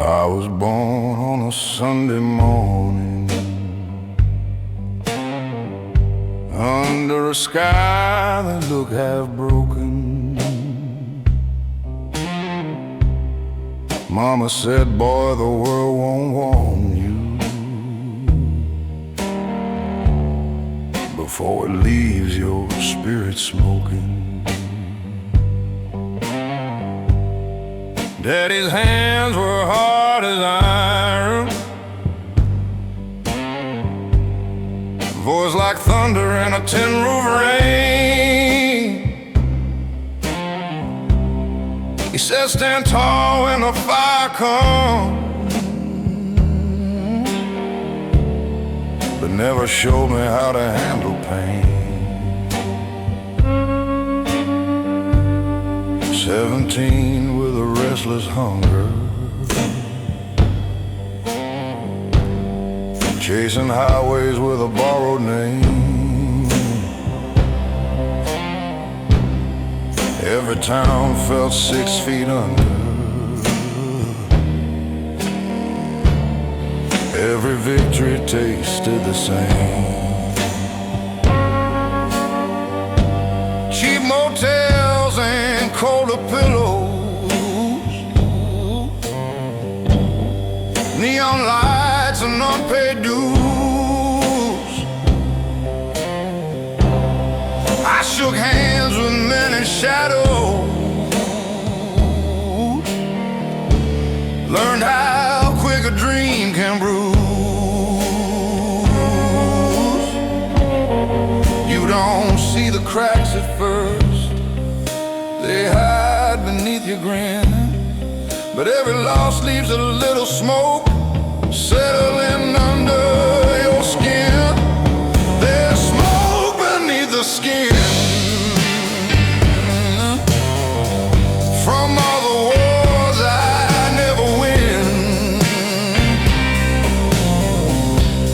I was born on a Sunday morning under a sky that looked half broken. Mama said, boy, the world won't warn you before it leaves your spirit smoking. Daddy's hands were hard as iron, voice like thunder in a tin roof rain. He said, stand tall when the fire comes, but never showed me how to handle pain. 17 with a restless hunger, chasing highways with a borrowed name. Every town felt 6 feet under, every victory tasted the same. Cheap motels and colder pillows, neon lights and unpaid dues. I shook hands with men in shadows, learned how quick a dream can bruise. You don't see the cracks at first, they hide beneath your grin, but every loss leaves a little smoke settling under your skin. There's smoke beneath the skin from all the wars I never win.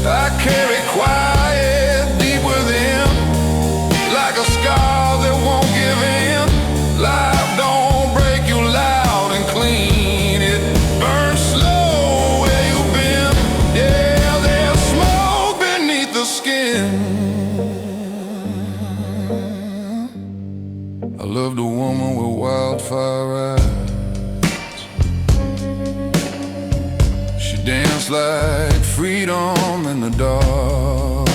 I carry quiet deep within, like a scar that won't give in. Life don't break you loud and clean, it burns slow where you've been. Yeah, there's smoke beneath the skin. I loved a woman with wildfire eyes. She danced like freedom in the dark.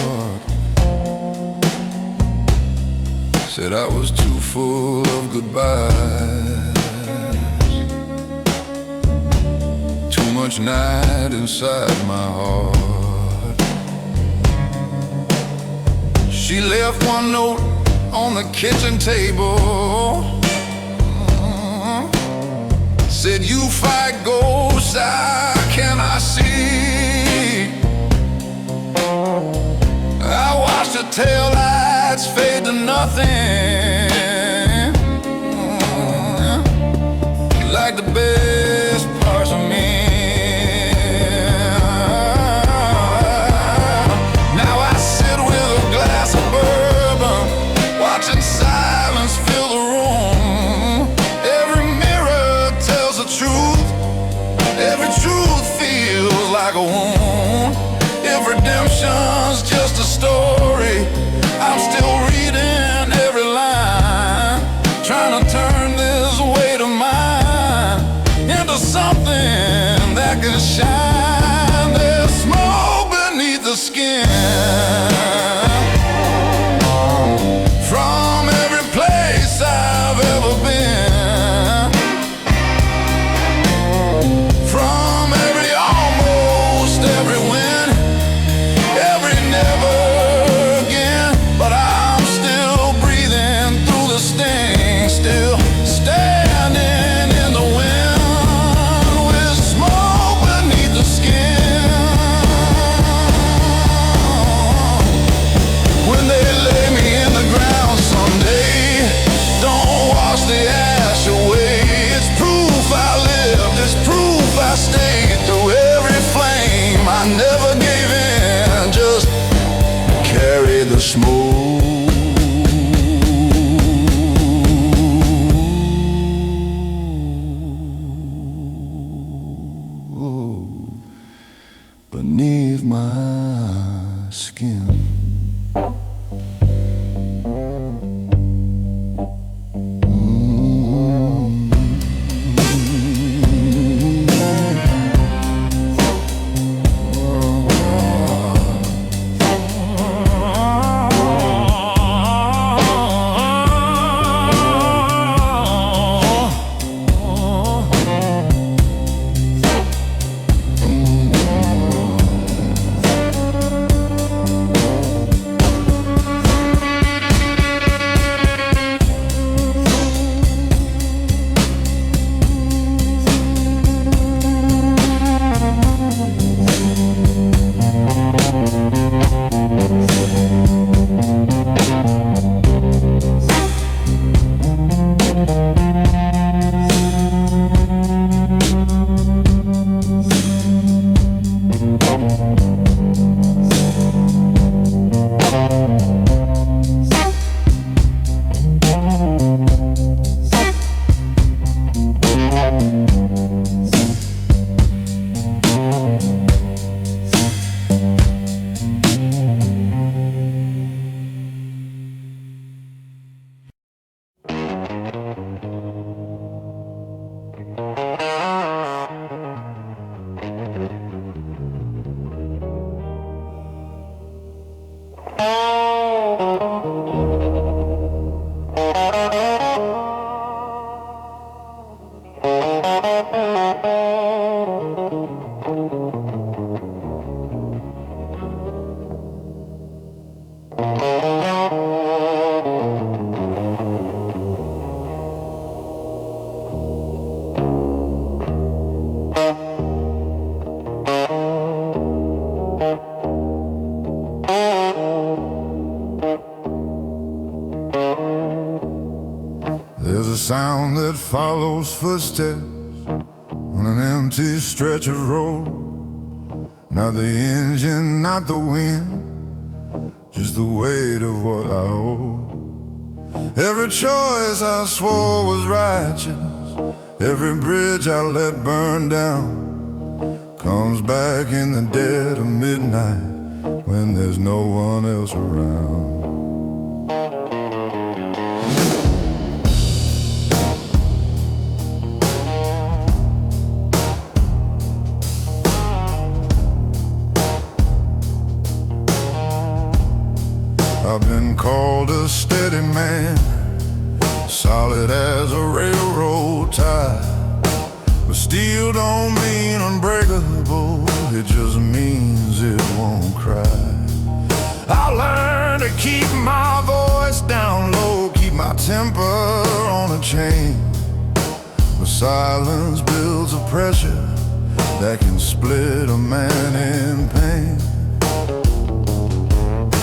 Said I was too full of goodbyes, too much night inside my heart. She left one note on the kitchen table, said, you fight ghosts, I cannot see. I watched her tail lights fade to nothing, like the best parts of me. Now I sit with a glass of bourbon, watching silence fill the room. Every mirror tells the truth, every truth feels like a wound. If redemption's just a story, I'm still reading every line, trying to turn this weight of mine into something that can shine. There's smoke beneath the skin from every place I've ever been, from every almost, every win, every never again. But I'm still breathing through the sting, still standing in the wind with smoke beneath the skin. When they lay me in the ground someday, don't wash the ash away. It's proof I lived, it's proof I stayed through every flame. I never gave in, just carry the smoke. beneath my skin. There's a sound that follows footsteps on an empty stretch of road. Not the engine, not the wind, just the weight of what I owe. Every choice I swore was righteous, every bridge I let burn down, comes back in the dead of midnight when there's no one else around. I've been called a steady man, solid as a railroad tie, but steel don't mean unbreakable, it just means it won't cry. I learned to keep my voice down low, keep my temper on a chain, but silence builds a pressure that can split a man in pain.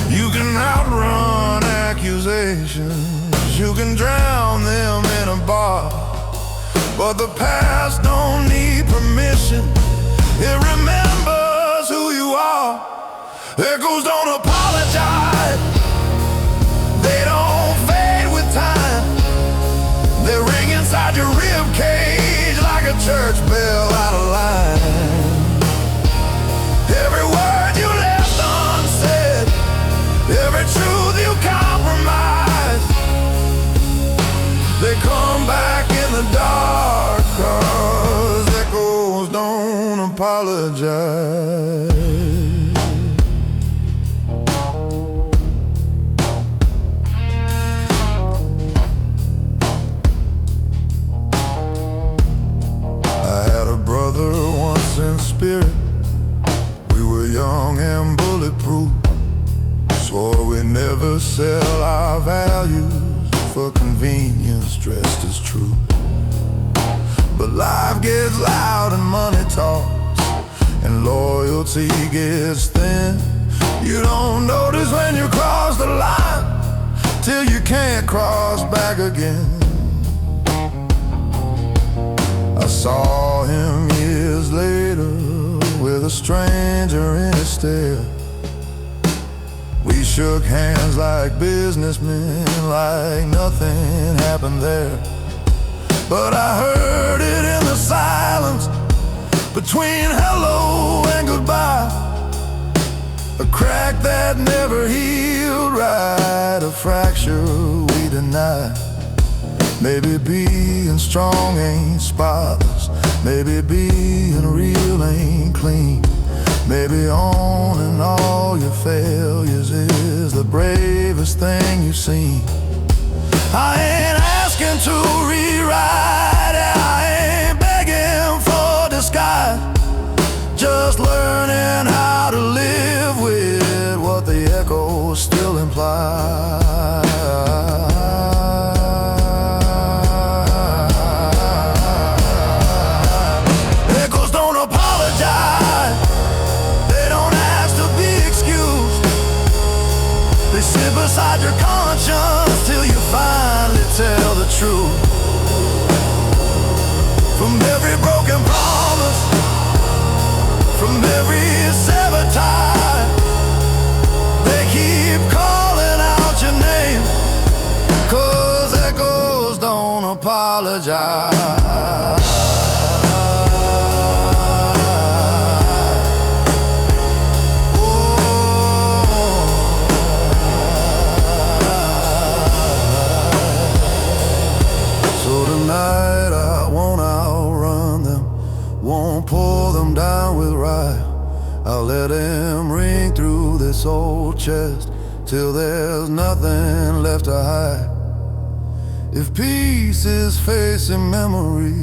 You can outrun accusations, you can drown them in a bar, but the past don't need permission, it remembers who you are. Echoes don't apologize, they don't fade with time, they ring inside your rib cage like a church bell out of line. Every word you left unsaid, every truth you compromise, they come back in the dark, 'cause echoes don't apologize. I had a brother once in spirit, we were young and bulletproof, swore we'd never sell our values for convenience dressed as truth. But life gets loud and money talks, and loyalty gets thin. You don't notice when you cross the line till you can't cross back again. I saw him years later with a stranger in his stare. We shook hands like businessmen, like nothing happened there. But I heard it in the silence between hello and goodbye. that never healed right, a fracture we deny. Maybe being strong ain't spotless, maybe being real ain't clean. Maybe owning all your failures is the bravest thing you've seen. I ain't asking to rewrite it, I ain't begging for disguise, just learning how to live with what the echoes still imply. Echoes don't apologize, they don't ask to be excused. They sit beside your conscience till you finally tell the truth. From every broken promise, from every severed tie, they keep calling out your name, 'cause echoes don't apologize. Tonight I won't outrun them, won't pull them down with ride. I'll let them ring through this old chest till there's nothing left to hide. If peace is facing memory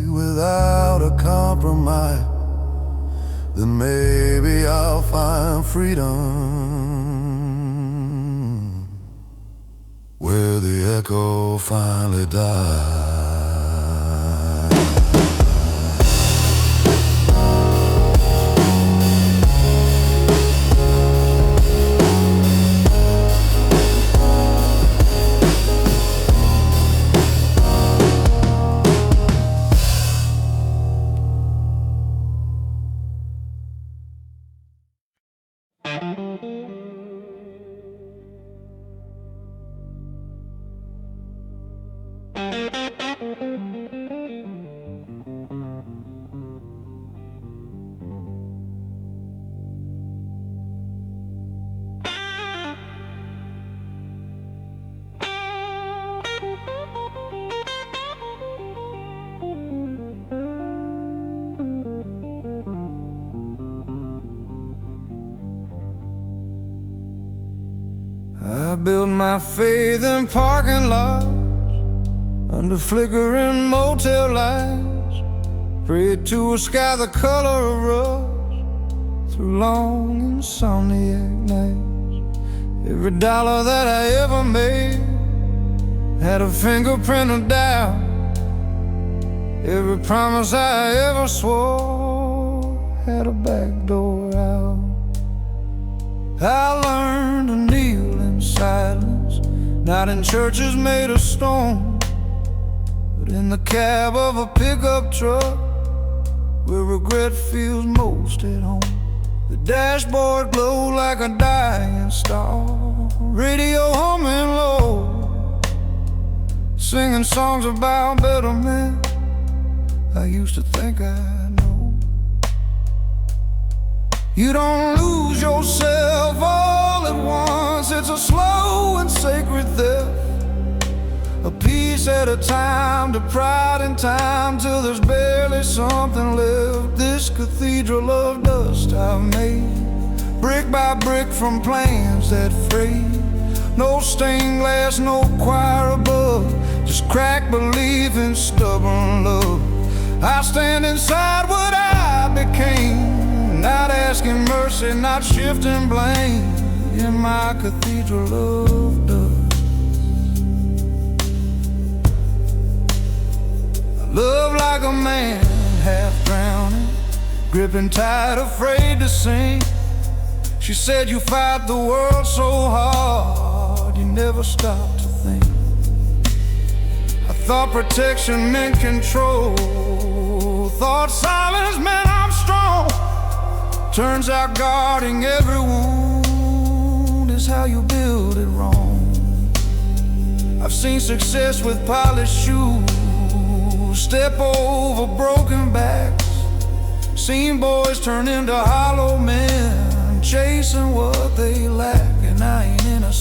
without a compromise, then maybe I'll find freedom where the echo finally dies. I built my faith in parking lots, under flickering motel lights, prayed to a sky the color of rust through long insomniac nights. Every dollar that I ever made had a fingerprint of doubt. Every promise I ever swore had a back door out. I learned to kneel in silence, not in churches made of stone, but in the cab of a pickup truck where regret feels most at home. The dashboard glowed like a dying star, radio humming low, singing songs about better men I used to think I know. You don't lose yourself all at once, it's a slow and sacred theft, a piece at a time, to pride in time, till there's barely something left. This cathedral of dust I've made, brick by brick from plans that frayed. No stained glass, no choir above, just cracked belief and stubborn love. I stand inside what I became, not asking mercy, not shifting blame, in my cathedral of dust. I love like a man, half drowning, gripping tight, afraid to sink. She said you fight the world so hard, you never stop to think. I thought protection meant control, thought silence meant I'm strong. Turns out guarding every wound is how you build it wrong. I've seen success with polished shoes step over broken backs, seen boys turn into hollow men, chasing what they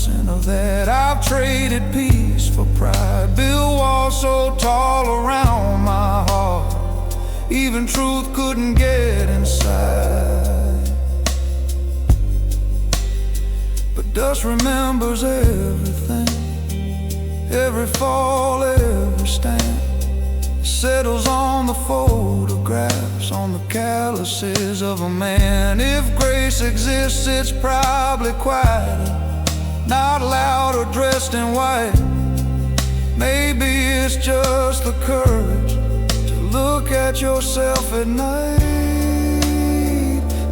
innocent of that. I've traded peace for pride, built walls so tall around my heart, even truth couldn't get inside. But dust remembers everything, every fall, every stand. Settles on the photographs, on the calluses of a man. If grace exists, it's probably quieter, not loud or dressed in white. Maybe it's just the courage to look at yourself at night.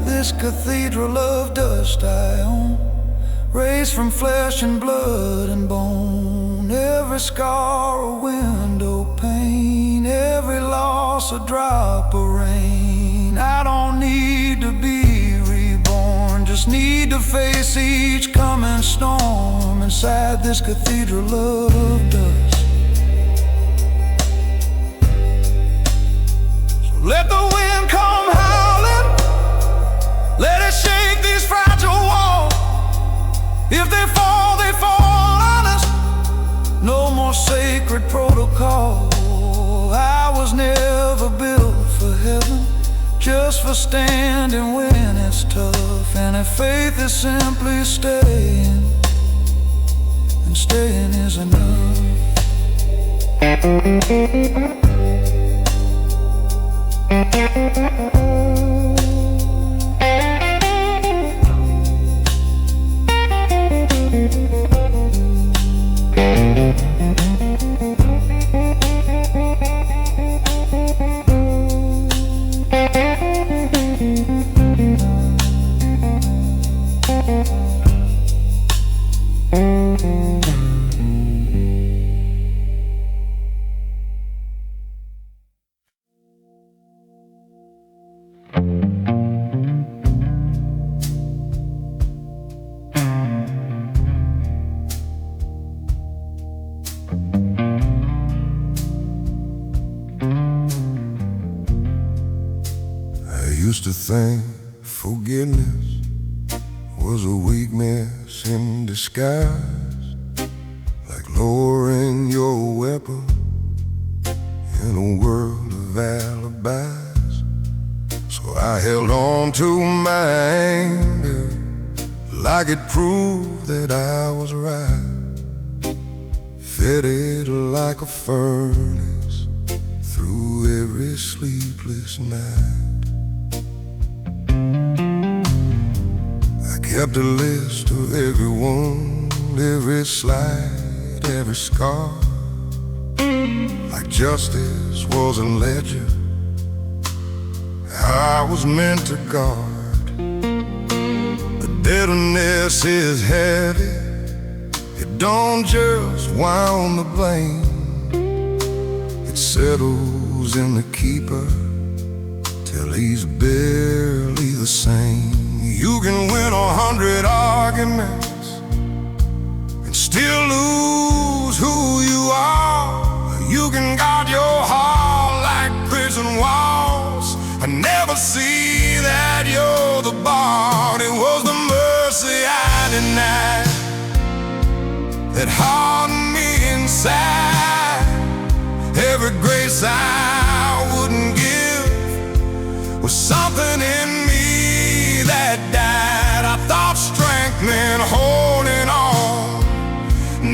This cathedral of dust I own, raised from flesh and blood and bone. Every scar a window pane, every loss a drop of rain. I don't need to be reborn, just need to face each coming storm inside this cathedral of dust. So let the wind come howling, let it shake these fragile walls. If they fall, they fall honest. No more sacred protocol. I was never built for heaven, just for standing when it's tough. And if faith is simply staying, then staying is enough. Used to think forgiveness was a weakness in disguise, like lowering your weapon in a world of alibis. So I held on to my anger like it proved that I was right, fed it like a furnace through every sleepless night. Kept a list of every wound, every slight, every scar, like justice was a ledger I was meant to guard. The bitterness is heavy, it don't just wound the blame, it settles in the keeper till he's barely the same. You can win 100 arguments and still lose who you are. You can guard your heart like prison walls and never see that you're the bar. It was the mercy I denied that hardened me inside. Every grace I wouldn't give was something in me that died. I thought strength meant holding on,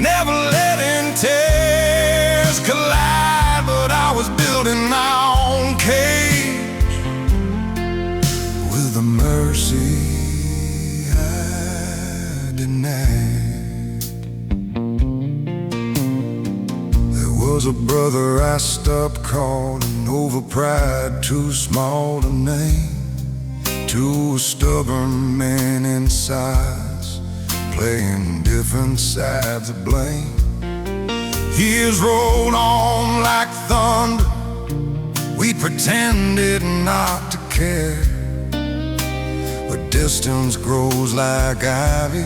never letting tears collide. But I was building my own cage with the mercy I denied. There was a brother I stopped calling over pride, too small to name, to a stubborn man in size, playing different sides of blame. Years rolled on like thunder, we pretended not to care, but distance grows like ivy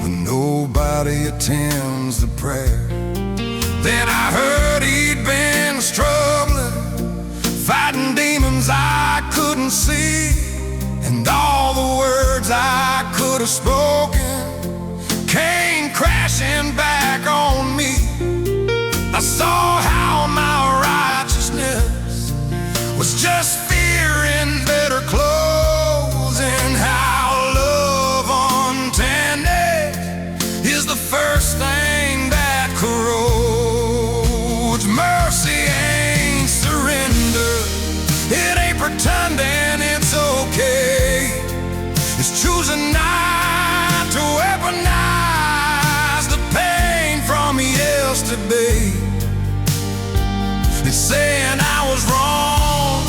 when nobody attends the prayer. Then I heard he'd been struggling, fighting demons I couldn't see, and all the words I could have spoken came flashing back on me. I saw how my righteousness was just fear in better clothes, and how love untended is the first thing that corrodes. Mercy ain't surrender, it ain't pretending it's okay. It's choosing not to weaponize the pain from yesterday. It's saying I was wrong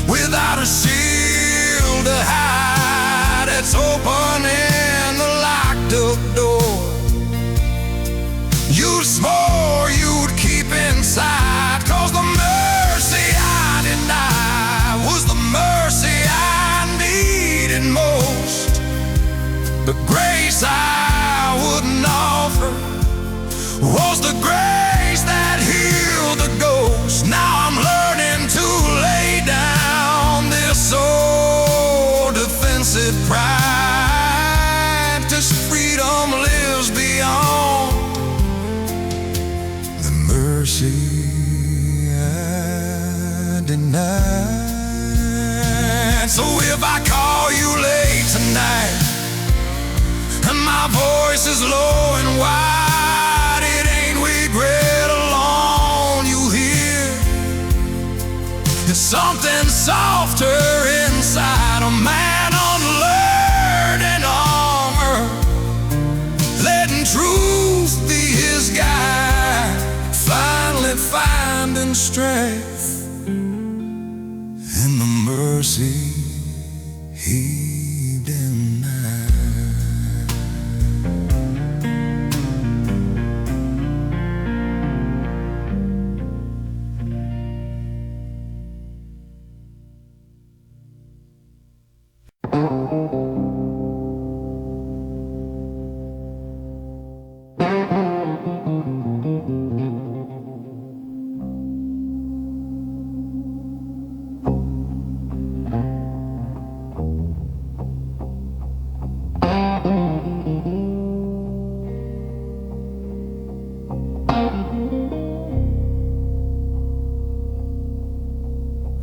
without a shield to hide. It's opening the locked up door you swore you'd keep inside. 'Cause the mercy I denied was the mercy I needed most. The grace I wouldn't offer was the grace that healed the ghost. Now I'm learning to lay down this old defensive pride, 'cause freedom lives beyond the mercy I denied. So if I call you late tonight and my voice is low and wide, it ain't regret alone you hear. It's something softer inside, a man unlearned in armor, letting truth be his guide, finally finding strength in the mercy he denied.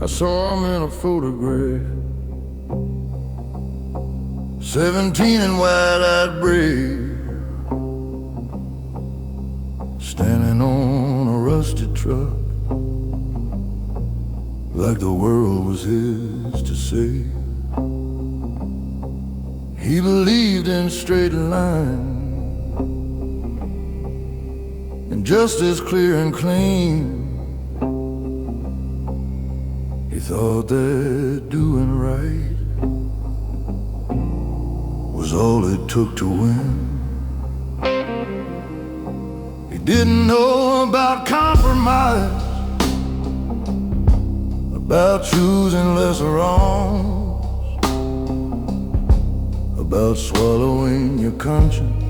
I saw him in a photograph, 17 and wide-eyed brave, standing on a rusted truck, like the world was his to save. He believed in straight line and justice clear and clean. He thought that doing right was all it took to win. He didn't know about compromise, about choosing lesser wrongs, about swallowing your conscience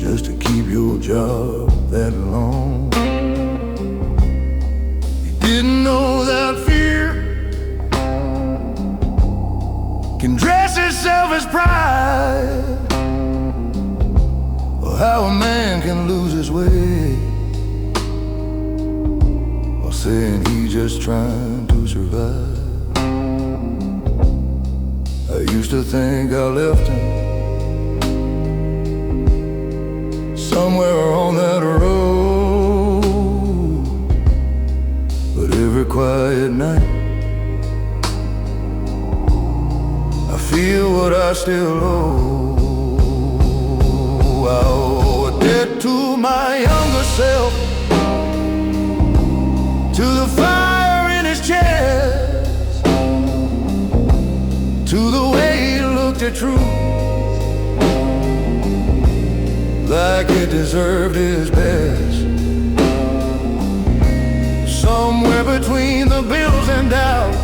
just to keep your job that long. Didn't know that fear can dress itself as pride, or how a man can lose his way while saying he's just trying to survive. I used to think I left him somewhere on that road, but every quiet night I feel what I still owe. I owe a debt to my younger self, to the fire in his chest, to the way he looked at truth like it deserved his best. Somewhere between the bills and doubt,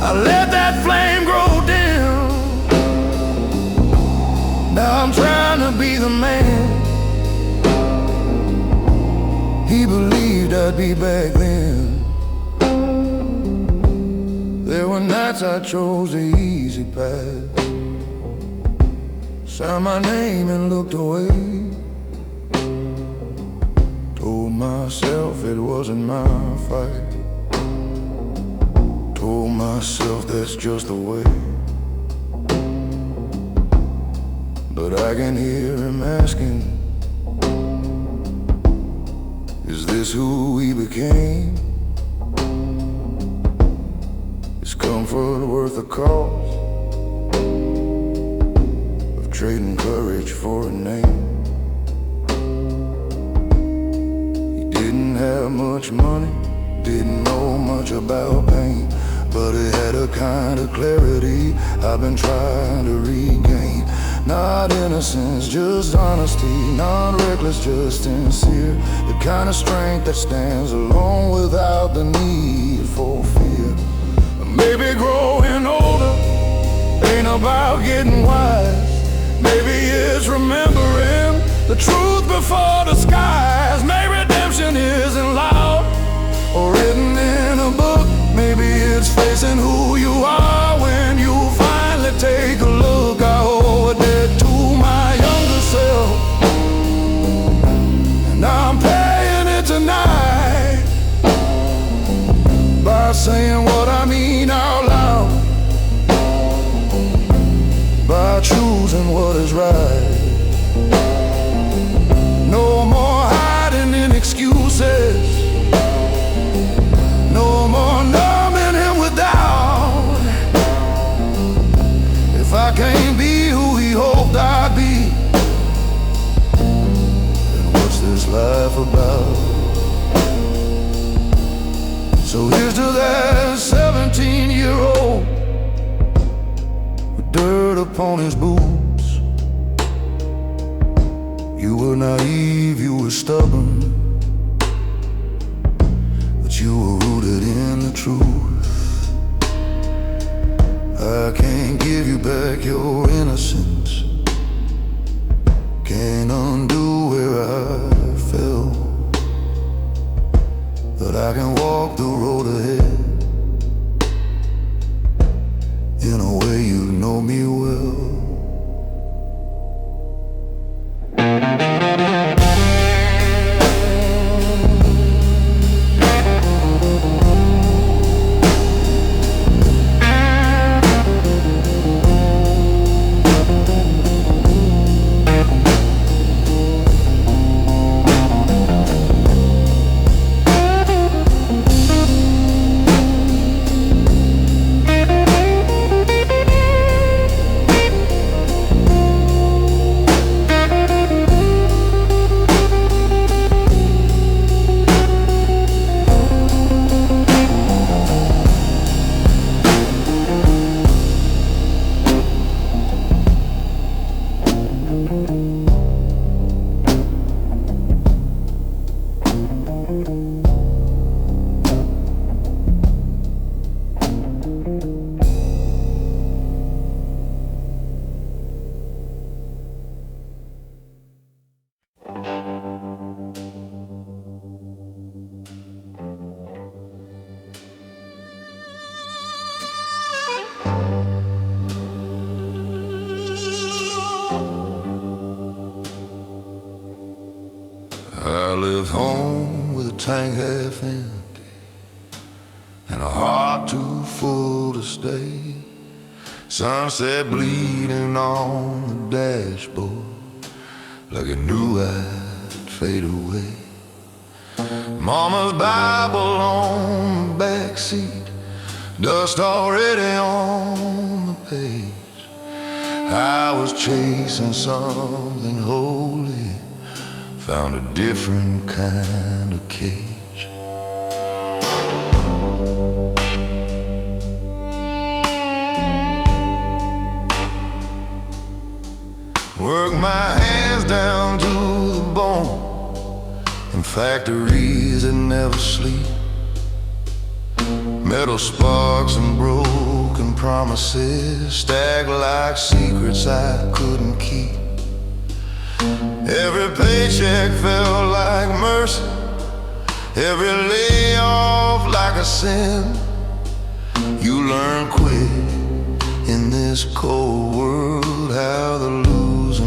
I let that flame grow dim. Now I'm trying to be the man he believed I'd be back then. There were nights I chose the easy path, Signed my name and looked away. Told myself it wasn't my fight. Told myself that's just the way. But I can hear him asking, is this who we became? Is comfort worth the cost of trading courage for a name? He didn't have much money, didn't know much about pain, but he had a kind of clarity I've been trying to regain. Not innocence, just honesty, not reckless, just sincere. The kind of strength that stands alone without the need for fear. Maybe growing older ain't about getting wise. Maybe it's remembering the truth before the skies. Maybe redemption isn't loud or written in a book. Maybe it's facing who you are when you finally take a look. I owe a debt to my younger self, and I'm paying it tonight by saying what I mean out loud, by choosing what is right. No more hiding in excuses, no more numbing him with doubt. If I can't be who he hoped I'd be, then what's this life about? So here's to that 17-year-old with dirt upon his boots. You were naive, you were stubborn, but you were rooted in the truth. I can't give you back your innocence, can't undo where I fell, but I can walk the road ahead in a way you know me well. I left home with a tank half empty and a heart too full to stay. Sunset bleeding on the dashboard like I knew I'd fade away. Mama's Bible on the backseat, dust already on the page. I was chasing something holy, found a different kind of cage. Work my hands down to the bone in factories that never sleep. Metal sparks and broken promises stacked like secrets I couldn't keep. Every paycheck felt like mercy, every layoff like a sin. You learn quick in this cold world how the losing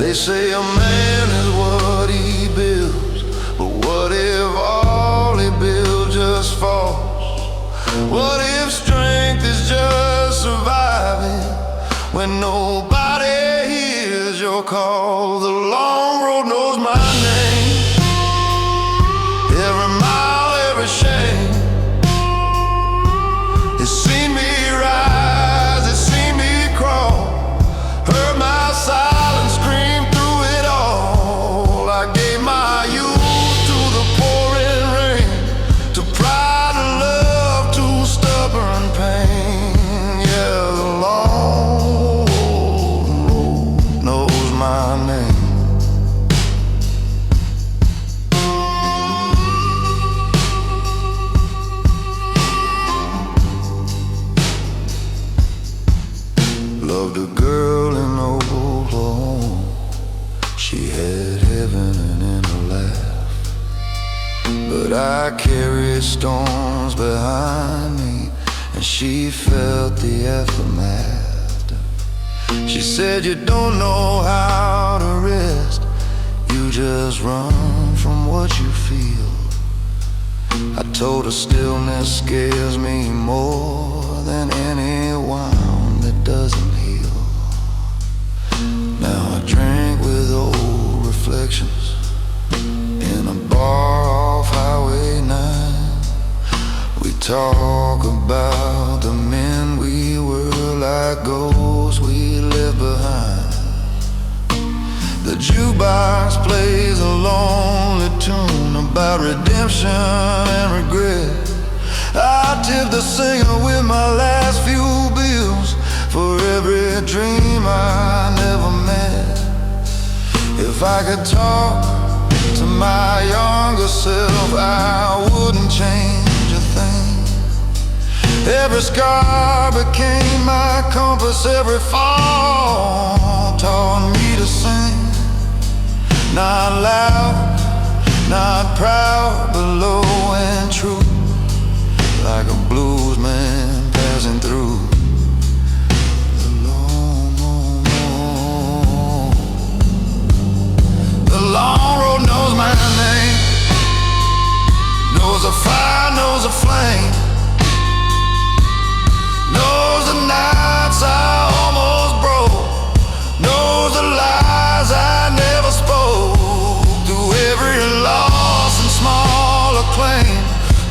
They say a man is what he builds, but what if all he builds just falls? What if strength is just surviving when nobody hears your call? The long road knows my name, every mile, every shame. It's seen me rise, it's seen me crawl, heard my silence scream through it all. I gave my youth to the pouring rain, to pride and love, to stubborn pain. Yeah, the long road knows my name. Loved a girl in Oklahoma. She had heaven in her laugh, but I carried storms behind me, and she felt the aftermath. She said, you don't know how to rest, you just run from what you feel. I told her stillness scares me more than any wound that doesn't heal. Now I drink with old reflections in a bar off Highway 9. We talk about the men we were, like ghosts we left behind. The jukebox plays a lonely tune about redemption and regret. I tip the singer with my last few bills for every dream I never met. If I could talk to my younger self, I wouldn't change a thing. Every scar became my compass, every fall taught me to sing. Not loud, not proud, but low and true, like a blues man passing through. The long road knows my name, knows the fire, knows the flame, knows the nights I almost broke, knows the lies I never spoke. Through every loss and small acclaim,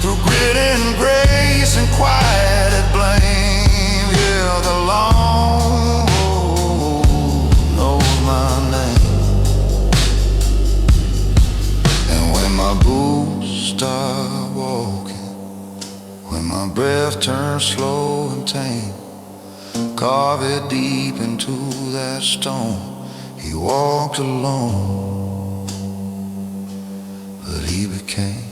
through grit and grace and quieted blame. Yeah, the long road knows my name. And when my boots start walking, when my breath turns slow and tame, carve it deep into that stone. He walked alone, but he became.